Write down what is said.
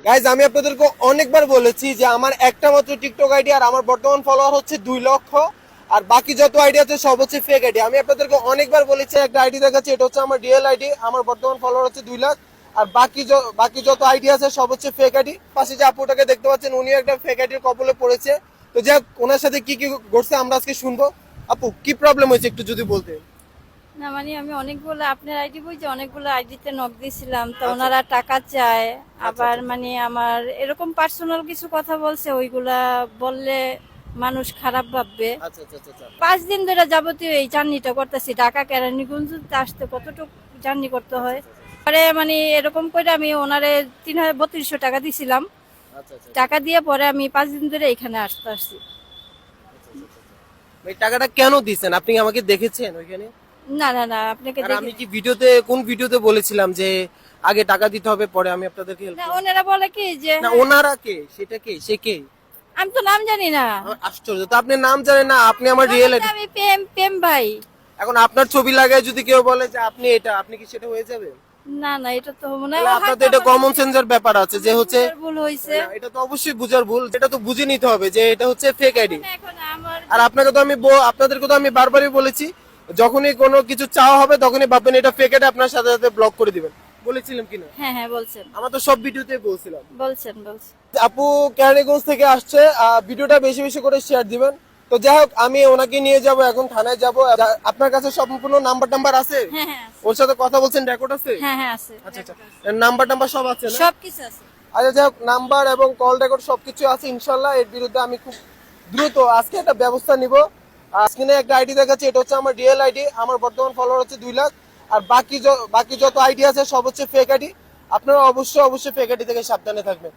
Guys আমি আপনাদেরকে অনেকবার বলেছি যে আমার একটা মাত্র টিকটক আইডি আর আমার বর্তমান ফলোয়ার হচ্ছে 2 লক্ষ। আর বাকি যত আইডি আছে সব হচ্ছে ফেক আইডি। আমি আপনাদেরকে অনেকবার বলেছি একটা আইডি দেখাচ্ছি, এটা হচ্ছে আমার রিয়েল আইডি, আমার বর্তমান ফলোয়ার হচ্ছে 2 লাখ। আর বাকি যত আইডি আছে সব হচ্ছে ফেক আইডি। পাশে যে আপুটাকে দেখতে পাচ্ছেন উনিও একটা ফেক আইডির কবলে পড়েছে। তো যাক, ওনার সাথে কি কি ঘটছে আমরা আজকে শুনবো। আপু, কি প্রবলেম হয়েছে একটু যদি বলতেন। না মানে আমি অনেকগুলো আপনার আইডি বইতে অনেকগুলো আইডিতে নক দিয়েছিলাম, তো ওনারা টাকা চায়। আবার মানে আমার এরকম পার্সোনাল কিছু কথা বলছে, ওইগুলা বললে মানুষ খারাপ ভাববে। আচ্ছা আচ্ছা আচ্ছা আচ্ছা। 5 দিন ধরে যাবতীয় এই জার্নিটা করতেছি, ঢাকা কেরানীগঞ্জ আসতে কতটুকু জার্নি করতে হয়। পরে মানে এরকম করে আমি ওনারে 3200 টাকা দিছিলাম। আচ্ছা আচ্ছা। টাকা দিয়ে পরে আমি 5 দিন ধরে এখানে আসছি। এই টাকাটা কেন দিছেন আপনি আমাকে দেখেছেন ওইখানে? না না না, আপনাকে আর আমি দেখে কি কোন ভিডিওতে বলেছিলাম যে আগে টাকা দিতে হবে পরে আমি আপনাদেরকে হেল্প না, করব? ওনারা বলে কি যে না, ওনারা কে? সেটা কে? সে কে? আমি তো নাম জানি না। আশ্চর্য তো, আপনি নাম জানেন না, আপনি আমার রিয়েল বলে যে আমি প্রেম প্রেম ভাই। এখন আপনার ছবি লাগায় যদি কেউ বলে যে আপনি এটা, আপনি কি সেটা হয়ে যাবে? না না, এটা তো মনে তাহলে হয় আপনার তো এটা কমন সেন্সের ব্যাপার আছে যে হচ্ছে ভুল হয়েছে। না, এটা তো অবশ্যই বুঝার ভুল, এটা তো বুঝে নিতে হবে যে এটা হচ্ছে ফেক আইডি। এখন আমার আর আপনাকে তো আমি আপনাদেরকে তো আমি বারবারই বলেছি, যখনই কোনো কিছু চাওয়া হবে তখনই ভাববেন এটা ফেক আইডি, আপনার সাথে সাথে ব্লক করে দিবেন। বলেছিলাম কিনা? হ্যাঁ হ্যাঁ বলছেন আমরা তো সব ভিডিওতে বলছিলাম। বলছেন বলছেন। আপু কেরানীগঞ্জ থেকে আসছে, ভিডিওটা বেশি বেশি করে শেয়ার দিবেন। তো যাই হোক, আমি ওনাকে নিয়ে যাব, এখন থানায় যাব। আপনার কাছে সম্পূর্ণ নাম্বার আছে? হ্যাঁ হ্যাঁ ওর সাথে কথা বলছেন, রেকর্ড আছে? হ্যাঁ হ্যাঁ আছে, আচ্ছা আচ্ছা, নাম্বার সব আছে না? সবকিছু আছে। আচ্ছা যাই হোক, নাম্বার এবং কল রেকর্ড সবকিছু আছে ইনশাল্লাহ। এর বিরুদ্ধে আমি খুব দ্রুত আজকে একটা ব্যবস্থা নিব। স্ক্রিনে একটা আইডি দেখাচ্ছি, এটা হচ্ছে আমার রিয়েল আইডি, আমার বর্তমান ফলোয়ার হচ্ছে 2 লাখ। আর বাকি যত আইডি আছে সব হচ্ছে ফেক আইডি। আপনারা অবশ্যই ফেক আইডি থেকে সাবধানে থাকবেন।